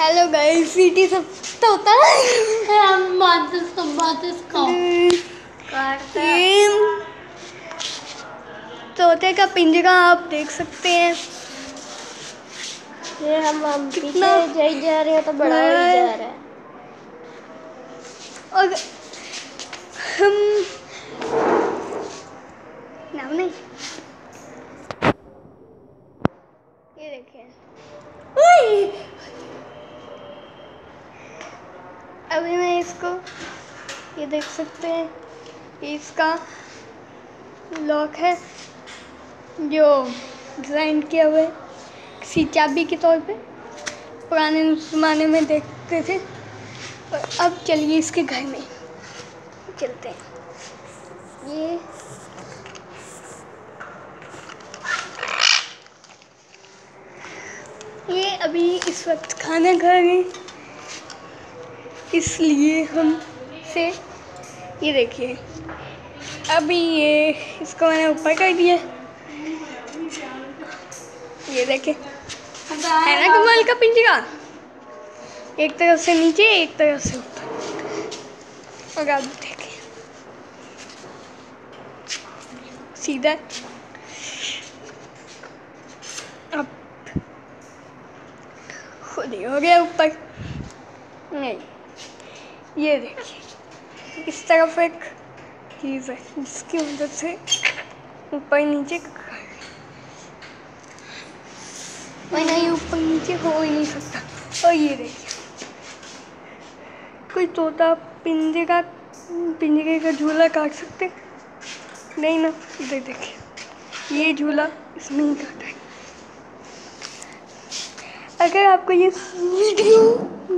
Hello guys, सीटी सब तो होता है। हम बातें तोते का पिंजरा आप देख सकते हैं। ये हम कितना पीछे जा रहे हैं तो बड़ा हो ही जा रहा है। और हम नाम नहीं, ये देखिए अभी मैं इसको, ये देख सकते हैं, ये इसका लॉक है जो डिज़ाइन किया हुआ है किसी चाबी के तौर पे, पुराने ज़माने में देखते थे। और अब चलिए इसके घर में चलते हैं। ये अभी इस वक्त खाना खा रहे हैं, इसलिए हम से ये देखिए अभी ये इसको मैंने ऊपर कर दिया। ये देखिए है ना कमाल का पिंजरा, एक तरफ से नीचे एक तरफ से ऊपर। और आप देखिए सीधा अब खुद ही हो गया ऊपर। नहीं, ये देखिए इस तरफ एक चीज़ है जिसकी मदद से ऊपर नीचे, वरना ये ऊपर नीचे हो ही नहीं सकता। और ये देखिए कोई तोता पिंजरे का झूला काट सकते नहीं ना। इधर देखिए ये झूला इसमें ही काटा है। अगर आपको ये वीडियो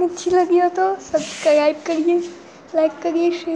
अच्छी लगी हो तो सब्सक्राइब करिए, लाइक करिए, शेयर